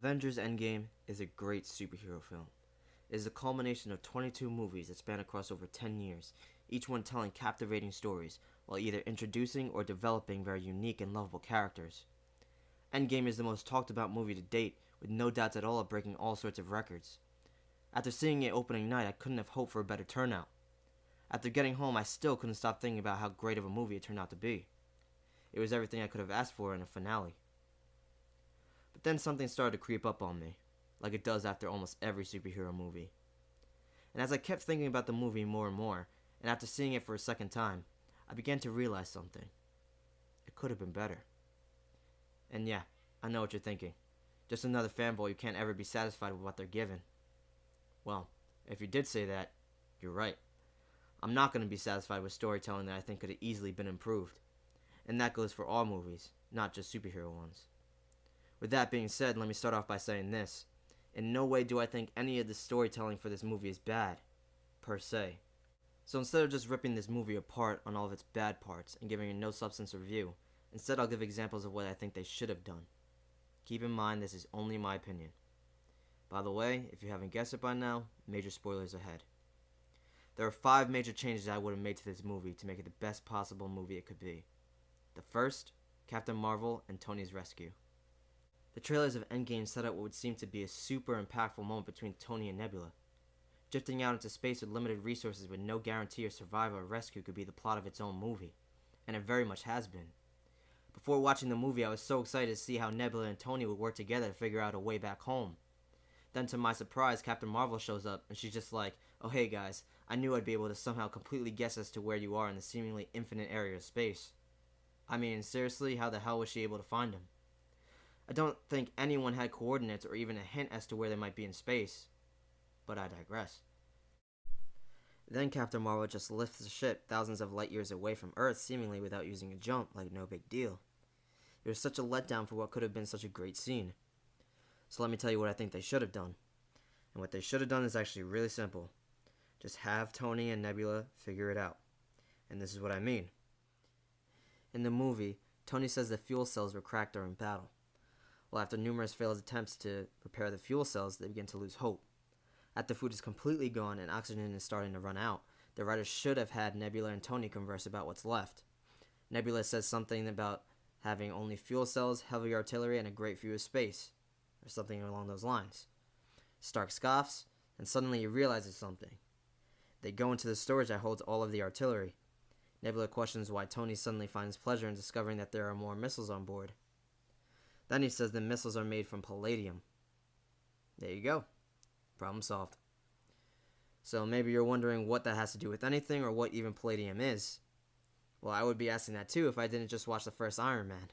Avengers Endgame is a great superhero film. It is a culmination of 22 movies that span across over 10 years, each one telling captivating stories, while either introducing or developing very unique and lovable characters. Endgame is the most talked about movie to date, with no doubts at all of breaking all sorts of records. After seeing it opening night, I couldn't have hoped for a better turnout. After getting home, I still couldn't stop thinking about how great of a movie it turned out to be. It was everything I could have asked for in a finale. But then something started to creep up on me, like it does after almost every superhero movie. And as I kept thinking about the movie more and more, and after seeing it for a second time, I began to realize something. It could have been better. And yeah, I know what you're thinking. Just another fanboy who can't ever be satisfied with what they're given. Well, if you did say that, you're right. I'm not going to be satisfied with storytelling that I think could have easily been improved. And that goes for all movies, not just superhero ones. With that being said, let me start off by saying this. In no way do I think any of the storytelling for this movie is bad, per se. So instead of just ripping this movie apart on all of its bad parts and giving a no-substance review, instead I'll give examples of what I think they should have done. Keep in mind this is only my opinion. By the way, if you haven't guessed it by now, major spoilers ahead. There are 5 major changes I would have made to this movie to make it the best possible movie it could be. The first, Captain Marvel and Tony's rescue. The trailers of Endgame set up what would seem to be a super impactful moment between Tony and Nebula. Drifting out into space with limited resources with no guarantee of survival or rescue could be the plot of its own movie, and it very much has been. Before watching the movie, I was so excited to see how Nebula and Tony would work together to figure out a way back home. Then to my surprise, Captain Marvel shows up, and she's just like, "Oh hey guys, I knew I'd be able to somehow completely guess as to where you are in the seemingly infinite area of space." I mean, seriously, how the hell was she able to find him? I don't think anyone had coordinates or even a hint as to where they might be in space. But I digress. Then Captain Marvel just lifts the ship thousands of light years away from Earth seemingly without using a jump, like no big deal. It was such a letdown for what could have been such a great scene. So let me tell you what I think they should have done. And what they should have done is actually really simple. Just have Tony and Nebula figure it out. And this is what I mean. In the movie, Tony says the fuel cells were cracked during battle. Well, after numerous failed attempts to repair the fuel cells, they begin to lose hope. After food is completely gone and oxygen is starting to run out, the writers should have had Nebula and Tony converse about what's left. Nebula says something about having only fuel cells, heavy artillery, and a great view of space, or something along those lines. Stark scoffs, and suddenly he realizes something. They go into the storage that holds all of the artillery. Nebula questions why Tony suddenly finds pleasure in discovering that there are more missiles on board. Then he says the missiles are made from palladium. There you go. Problem solved. So maybe you're wondering what that has to do with anything or what even palladium is. Well, I would be asking that too if I didn't just watch the first Iron Man.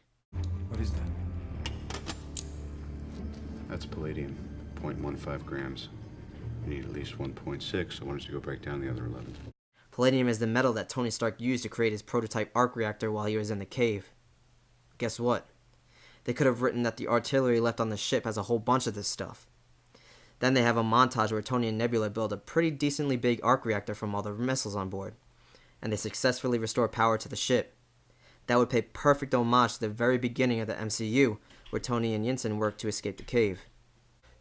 What is that? That's palladium, 0.15 grams. You need at least 1.6, so why don't you go break down the other 11? Palladium is the metal that Tony Stark used to create his prototype arc reactor while he was in the cave. Guess what? They could have written that the artillery left on the ship has a whole bunch of this stuff. Then they have a montage where Tony and Nebula build a pretty decently big arc reactor from all the missiles on board, and they successfully restore power to the ship. That would pay perfect homage to the very beginning of the MCU, where Tony and Yinsen worked to escape the cave.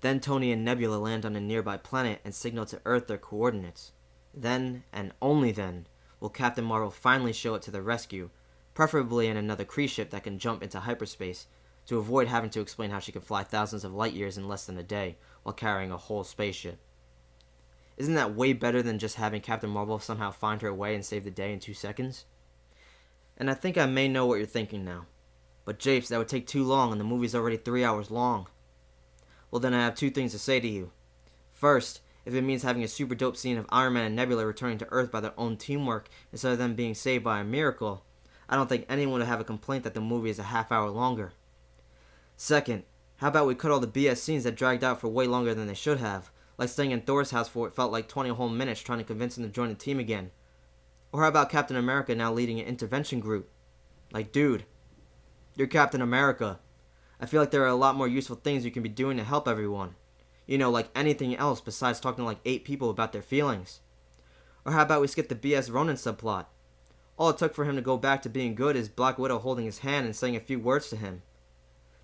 Then Tony and Nebula land on a nearby planet and signal to Earth their coordinates. Then, and only then, will Captain Marvel finally show up to the rescue, preferably in another Kree ship that can jump into hyperspace, to avoid having to explain how she can fly thousands of light years in less than a day while carrying a whole spaceship. Isn't that way better than just having Captain Marvel somehow find her way and save the day in 2 seconds? And I think I may know what you're thinking now. But Japes, that would take too long and the movie's already 3 hours long. Well then I have 2 things to say to you. First, if it means having a super dope scene of Iron Man and Nebula returning to Earth by their own teamwork instead of them being saved by a miracle, I don't think anyone would have a complaint that the movie is a half hour longer. Second, how about we cut all the BS scenes that dragged out for way longer than they should have, like staying in Thor's house for what felt like 20 whole minutes trying to convince him to join the team again. Or how about Captain America now leading an intervention group? Like, dude, you're Captain America. I feel like there are a lot more useful things you can be doing to help everyone. You know, like anything else besides talking to like 8 people about their feelings. Or how about we skip the BS Ronin subplot? All it took for him to go back to being good is Black Widow holding his hand and saying a few words to him.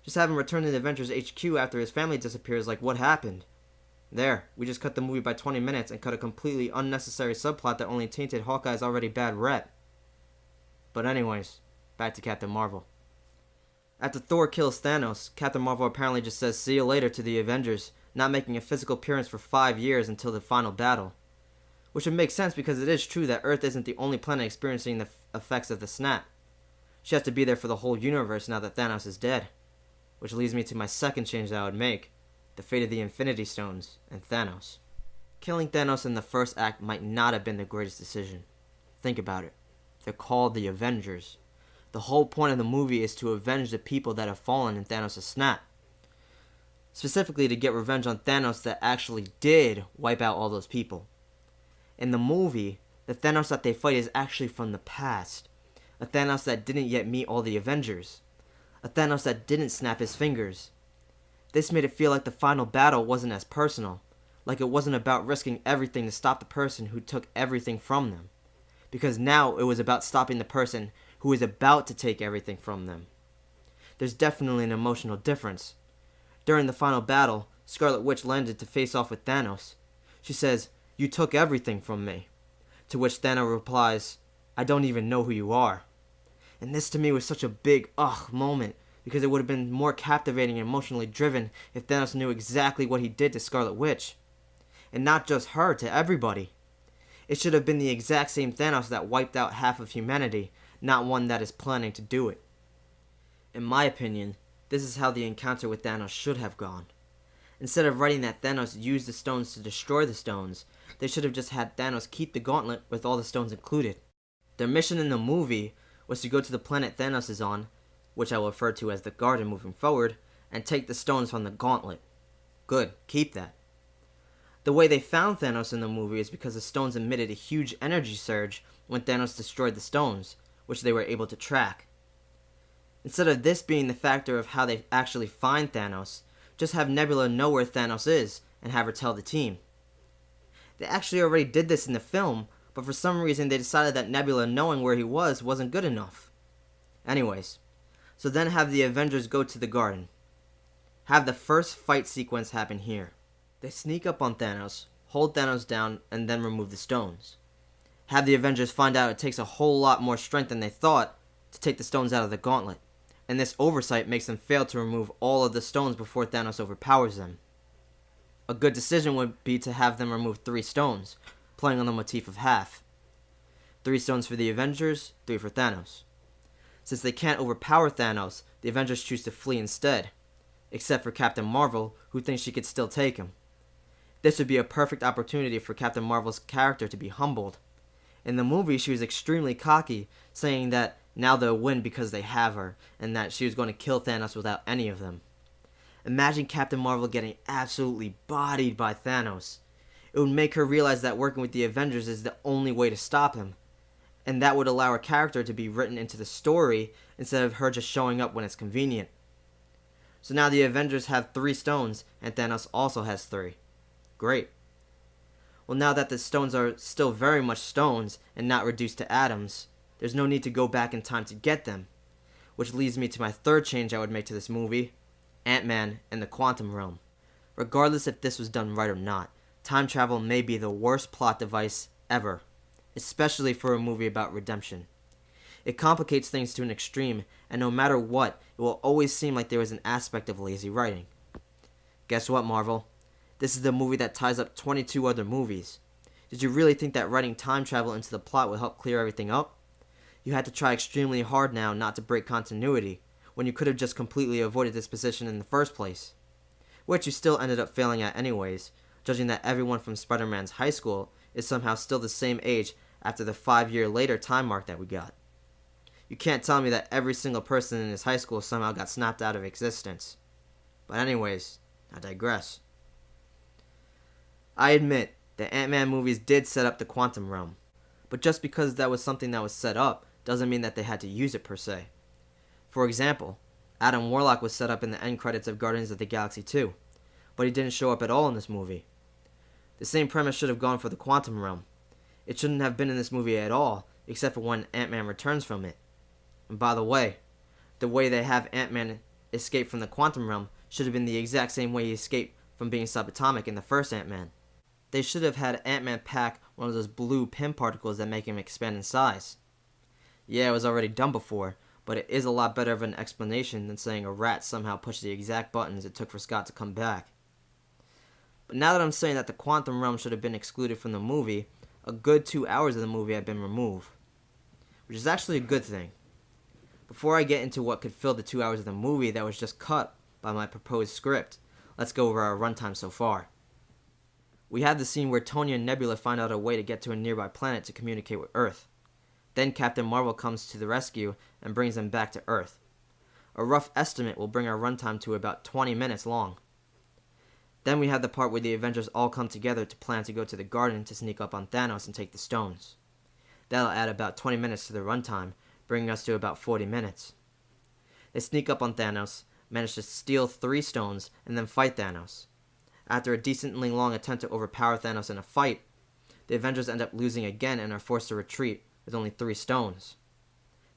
Just have him return to the Avengers HQ after his family disappears, like what happened? There, we just cut the movie by 20 minutes and cut a completely unnecessary subplot that only tainted Hawkeye's already bad rep. But anyways, back to Captain Marvel. After Thor kills Thanos, Captain Marvel apparently just says see you later to the Avengers, not making a physical appearance for 5 years until the final battle. Which would make sense because it is true that Earth isn't the only planet experiencing the effects of the snap. She has to be there for the whole universe now that Thanos is dead. Which leads me to my second change that I would make, the fate of the Infinity Stones and Thanos. Killing Thanos in the first act might not have been the greatest decision. Think about it. They're called the Avengers. The whole point of the movie is to avenge the people that have fallen in Thanos' snap. Specifically to get revenge on Thanos that actually did wipe out all those people. In the movie, the Thanos that they fight is actually from the past. A Thanos that didn't yet meet all the Avengers. A Thanos that didn't snap his fingers. This made it feel like the final battle wasn't as personal. Like it wasn't about risking everything to stop the person who took everything from them. Because now it was about stopping the person who is about to take everything from them. There's definitely an emotional difference. During the final battle, Scarlet Witch landed to face off with Thanos. She says, "You took everything from me." To which Thanos replies, "I don't even know who you are." And this to me was such a big moment, because it would have been more captivating and emotionally driven if Thanos knew exactly what he did to Scarlet Witch. And not just her, to everybody. It should have been the exact same Thanos that wiped out half of humanity, not one that is planning to do it. In my opinion, this is how the encounter with Thanos should have gone. Instead of writing that Thanos used the stones to destroy the stones, they should have just had Thanos keep the gauntlet with all the stones included. Their mission in the movie was to go to the planet Thanos is on, which I will refer to as the Garden moving forward, and take the stones from the gauntlet. Good, keep that. The way they found Thanos in the movie is because the stones emitted a huge energy surge when Thanos destroyed the stones, which they were able to track. Instead of this being the factor of how they actually find Thanos, just have Nebula know where Thanos is and have her tell the team. They actually already did this in the film, but for some reason they decided that Nebula knowing where he wasn't good enough. Anyways, so then have the Avengers go to the garden. Have the first fight sequence happen here. They sneak up on Thanos, hold Thanos down, and then remove the stones. Have the Avengers find out it takes a whole lot more strength than they thought to take the stones out of the gauntlet, and this oversight makes them fail to remove all of the stones before Thanos overpowers them. A good decision would be to have them remove 3 stones, playing on the motif of half. 3 stones for the Avengers, 3 for Thanos. Since they can't overpower Thanos, the Avengers choose to flee instead, except for Captain Marvel, who thinks she could still take him. This would be a perfect opportunity for Captain Marvel's character to be humbled. In the movie, she was extremely cocky, saying that now they'll win because they have her, and that she was going to kill Thanos without any of them. Imagine Captain Marvel getting absolutely bodied by Thanos. It would make her realize that working with the Avengers is the only way to stop him, and that would allow her character to be written into the story instead of her just showing up when it's convenient. So now the Avengers have 3 stones, and Thanos also has 3. Great. Well, now that the stones are still very much stones and not reduced to atoms, there's no need to go back in time to get them. Which leads me to my third change I would make to this movie, Ant-Man and the Quantum Realm. Regardless if this was done right or not, time travel may be the worst plot device ever, especially for a movie about redemption. It complicates things to an extreme, and no matter what, it will always seem like there is an aspect of lazy writing. Guess what, Marvel? This is the movie that ties up 22 other movies. Did you really think that writing time travel into the plot would help clear everything up? You had to try extremely hard now not to break continuity, when you could have just completely avoided this position in the first place. Which you still ended up failing at anyways, judging that everyone from Spider-Man's high school is somehow still the same age after the 5-year later time mark that we got. You can't tell me that every single person in his high school somehow got snapped out of existence. But anyways, I digress. I admit, the Ant-Man movies did set up the quantum realm. But just because that was something that was set up, doesn't mean that they had to use it per se. For example, Adam Warlock was set up in the end credits of Guardians of the Galaxy 2, but he didn't show up at all in this movie. The same premise should have gone for the quantum realm. It shouldn't have been in this movie at all, except for when Ant-Man returns from it. And by the way they have Ant-Man escape from the quantum realm should have been the exact same way he escaped from being subatomic in the first Ant-Man. They should have had Ant-Man pack one of those blue pin particles that make him expand in size. Yeah, it was already done before, but it is a lot better of an explanation than saying a rat somehow pushed the exact buttons it took for Scott to come back. But now that I'm saying that the quantum realm should have been excluded from the movie, a good 2 hours of the movie have been removed, which is actually a good thing. Before I get into what could fill the 2 hours of the movie that was just cut by my proposed script, let's go over our runtime so far. We have the scene where Tony and Nebula find out a way to get to a nearby planet to communicate with Earth. Then Captain Marvel comes to the rescue and brings them back to Earth. A rough estimate will bring our runtime to about 20 minutes long. Then we have the part where the Avengers all come together to plan to go to the garden to sneak up on Thanos and take the stones. That'll add about 20 minutes to the runtime, bringing us to about 40 minutes. They sneak up on Thanos, manage to steal 3 stones, and then fight Thanos. After a decently long attempt to overpower Thanos in a fight, the Avengers end up losing again and are forced to retreat with only 3 stones.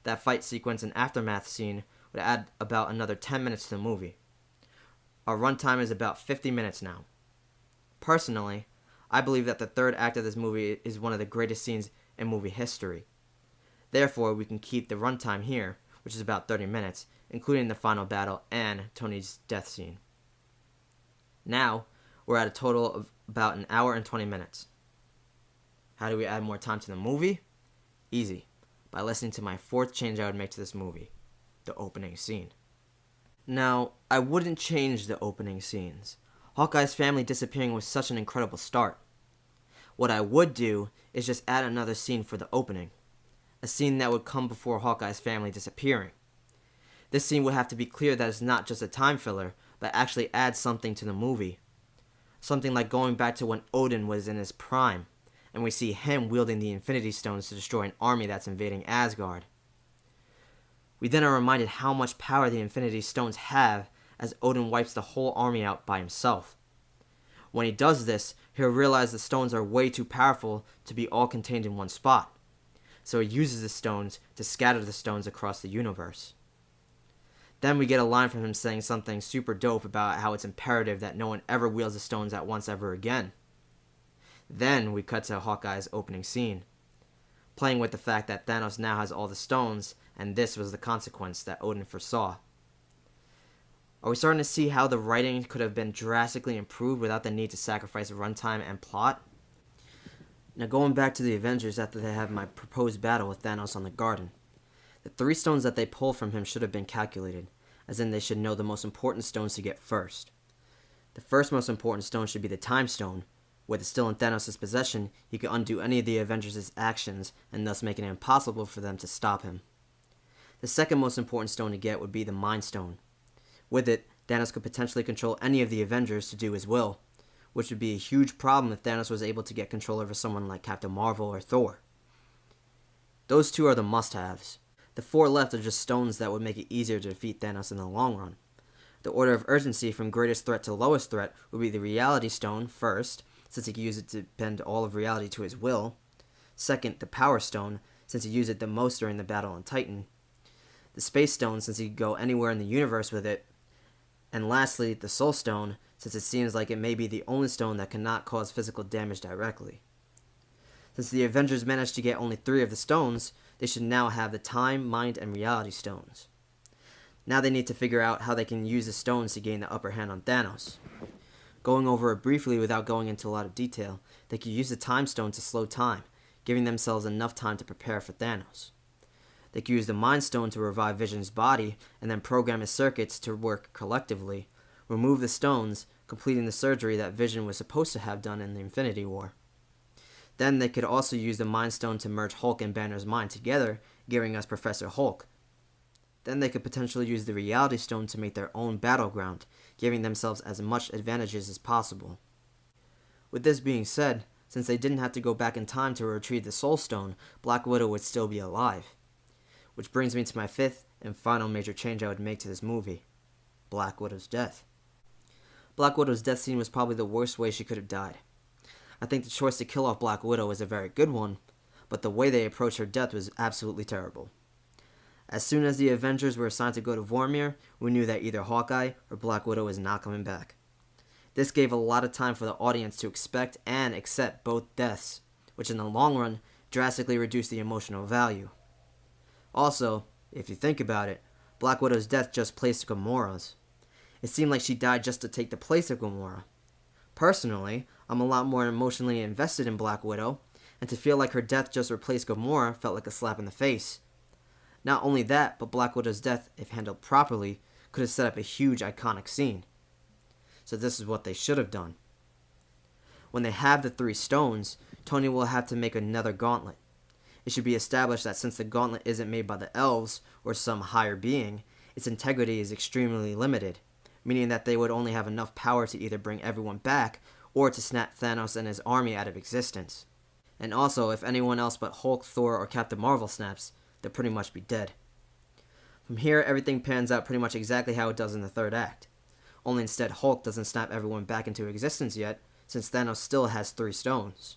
That fight sequence and aftermath scene would add about another 10 minutes to the movie. Our runtime is about 50 minutes now. Personally, I believe that the third act of this movie is one of the greatest scenes in movie history. Therefore, we can keep the runtime here, which is about 30 minutes, including the final battle and Tony's death scene. Now, we're at a total of about an hour and 20 minutes. How do we add more time to the movie? Easy, by listening to my 4th change I would make to this movie, the opening scene. Now, I wouldn't change the opening scenes. Hawkeye's family disappearing was such an incredible start. What I would do is just add another scene for the opening. A scene that would come before Hawkeye's family disappearing. This scene would have to be clear that it's not just a time filler, but actually adds something to the movie. Something like going back to when Odin was in his prime, and we see him wielding the Infinity Stones to destroy an army that's invading Asgard. We then are reminded how much power the Infinity Stones have as Odin wipes the whole army out by himself. When he does this, he'll realize the stones are way too powerful to be all contained in one spot. So he uses the stones to scatter the stones across the universe. Then we get a line from him saying something super dope about how it's imperative that no one ever wields the stones at once ever again. Then we cut to Hawkeye's opening scene, playing with the fact that Thanos now has all the stones, and this was the consequence that Odin foresaw. Are we starting to see how the writing could have been drastically improved without the need to sacrifice runtime and plot? Now going back to the Avengers after they have my proposed battle with Thanos on the garden. The 3 stones that they pull from him should have been calculated, as in they should know the most important stones to get first. The first most important stone should be the Time Stone. With it still in Thanos' possession, he could undo any of the Avengers' actions and thus make it impossible for them to stop him. The second most important stone to get would be the Mind Stone. With it, Thanos could potentially control any of the Avengers to do his will, which would be a huge problem if Thanos was able to get control over someone like Captain Marvel or Thor. Those 2 are the must-haves. The 4 left are just stones that would make it easier to defeat Thanos in the long run. The order of urgency from greatest threat to lowest threat would be the Reality Stone first, since he could use it to bend all of reality to his will. Second, the Power Stone, since he used it the most during the battle on Titan. The Space Stone, since he could go anywhere in the universe with it. And lastly, the Soul Stone, since it seems like it may be the only stone that cannot cause physical damage directly. Since the Avengers managed to get only 3 of the stones, they should now have the Time, Mind, and Reality Stones. Now they need to figure out how they can use the stones to gain the upper hand on Thanos. Going over it briefly without going into a lot of detail, they could use the Time Stone to slow time, giving themselves enough time to prepare for Thanos. They could use the Mind Stone to revive Vision's body and then program his circuits to work collectively, remove the stones, completing the surgery that Vision was supposed to have done in the Infinity War. Then they could also use the Mind Stone to merge Hulk and Banner's mind together, giving us Professor Hulk. Then they could potentially use the Reality Stone to make their own battleground, giving themselves as much advantages as possible. With this being said, since they didn't have to go back in time to retrieve the Soul Stone, Black Widow would still be alive. Which brings me to my 5th and final major change I would make to this movie: Black Widow's death. Black Widow's death scene was probably the worst way she could have died. I think the choice to kill off Black Widow was a very good one, but the way they approached her death was absolutely terrible. As soon as the Avengers were assigned to go to Vormir, we knew that either Hawkeye or Black Widow was not coming back. This gave a lot of time for the audience to expect and accept both deaths, which in the long run drastically reduced the emotional value. Also, if you think about it, Black Widow's death just placed Gamora's. It seemed like she died just to take the place of Gamora. Personally, I'm a lot more emotionally invested in Black Widow, and to feel like her death just replaced Gamora felt like a slap in the face. Not only that, but Black Widow's death, if handled properly, could have set up a huge iconic scene. So this is what they should have done. When they have the 3 stones, Tony will have to make another gauntlet. It should be established that since the gauntlet isn't made by the elves or some higher being, its integrity is extremely limited, meaning that they would only have enough power to either bring everyone back or to snap Thanos and his army out of existence. And also, if anyone else but Hulk, Thor, or Captain Marvel snaps, they'll pretty much be dead. From here, everything pans out pretty much exactly how it does in the 3rd act. Only instead Hulk doesn't snap everyone back into existence yet, since Thanos still has 3 stones.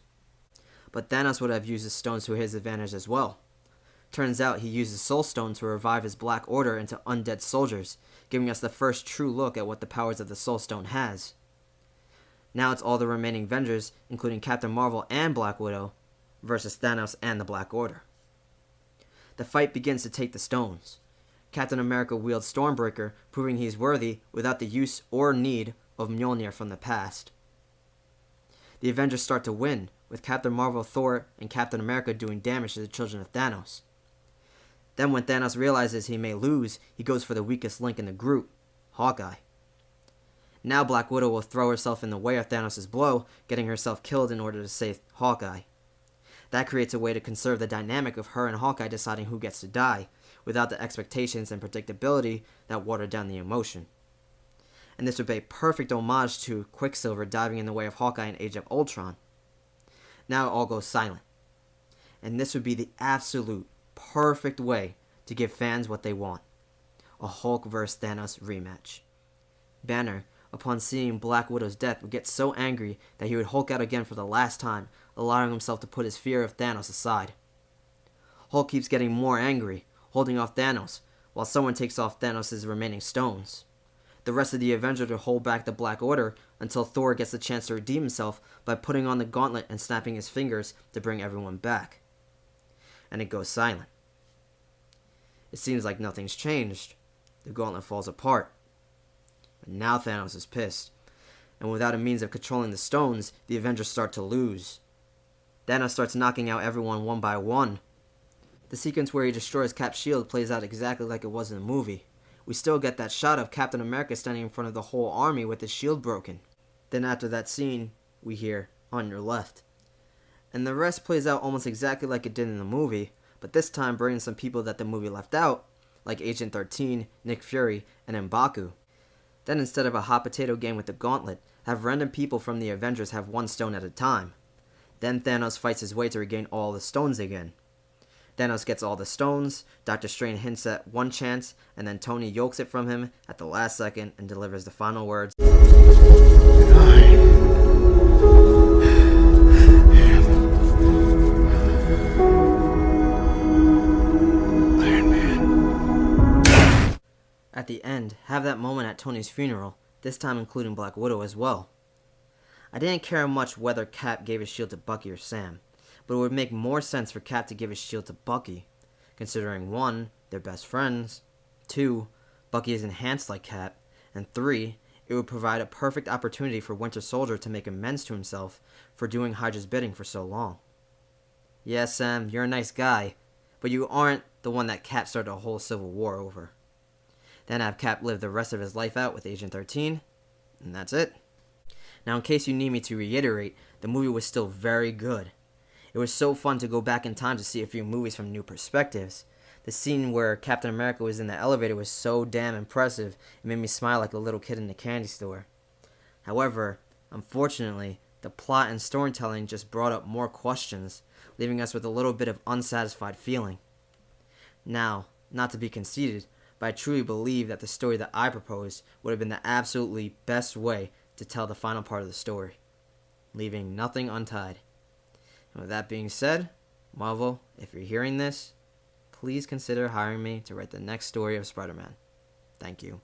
But Thanos would have used his stones to his advantage as well. Turns out he used the Soul Stone to revive his Black Order into undead soldiers, giving us the first true look at what the powers of the Soul Stone has. Now it's all the remaining Avengers, including Captain Marvel and Black Widow, versus Thanos and the Black Order. The fight begins to take the stones. Captain America wields Stormbreaker, proving he is worthy without the use or need of Mjolnir from the past. The Avengers start to win, with Captain Marvel, Thor, and Captain America doing damage to the children of Thanos. Then when Thanos realizes he may lose, he goes for the weakest link in the group, Hawkeye. Now Black Widow will throw herself in the way of Thanos' blow, getting herself killed in order to save Hawkeye. That creates a way to conserve the dynamic of her and Hawkeye deciding who gets to die, without the expectations and predictability that water down the emotion. And this would be a perfect homage to Quicksilver diving in the way of Hawkeye in Age of Ultron. Now it all goes silent. And this would be the absolute perfect way to give fans what they want. A Hulk vs. Thanos rematch. Banner, upon seeing Black Widow's death, would get so angry that he would Hulk out again for the last time, allowing himself to put his fear of Thanos aside. Hulk keeps getting more angry, holding off Thanos, while someone takes off Thanos' remaining stones. The rest of the Avengers will hold back the Black Order until Thor gets the chance to redeem himself by putting on the gauntlet and snapping his fingers to bring everyone back. And it goes silent. It seems like nothing's changed. The gauntlet falls apart. But now Thanos is pissed, and without a means of controlling the stones, the Avengers start to lose. Thanos starts knocking out everyone one by one. The sequence where he destroys Cap's shield plays out exactly like it was in the movie. We still get that shot of Captain America standing in front of the whole army with his shield broken. Then after that scene, we hear, "On your left." And the rest plays out almost exactly like it did in the movie, but this time bringing some people that the movie left out, like Agent 13, Nick Fury, and M'Baku. Then instead of a hot potato game with the gauntlet, have random people from the Avengers have 1 stone at a time. Then Thanos fights his way to regain all the stones again. Thanos gets all the stones, Doctor Strange hints at 1 chance, and then Tony yokes it from him at the last second and delivers the final words. At the end, have that moment at Tony's funeral, this time including Black Widow as well. I didn't care much whether Cap gave his shield to Bucky or Sam, but it would make more sense for Cap to give his shield to Bucky, considering 1, they're best friends, 2, Bucky is enhanced like Cap, and 3, it would provide a perfect opportunity for Winter Soldier to make amends to himself for doing Hydra's bidding for so long. Yeah, Sam, you're a nice guy, but you aren't the one that Cap started a whole civil war over. Then have Cap live the rest of his life out with Agent 13, and that's it. Now, in case you need me to reiterate, the movie was still very good. It was so fun to go back in time to see a few movies from new perspectives. The scene where Captain America was in the elevator was so damn impressive, it made me smile like a little kid in a candy store. However, unfortunately, the plot and storytelling just brought up more questions, leaving us with a little bit of unsatisfied feeling. Now, not to be conceited, but I truly believe that the story that I proposed would have been the absolutely best way to tell the final part of the story, leaving nothing untied. And with that being said, Marvel, if you're hearing this, please consider hiring me to write the next story of Spider-Man. Thank you.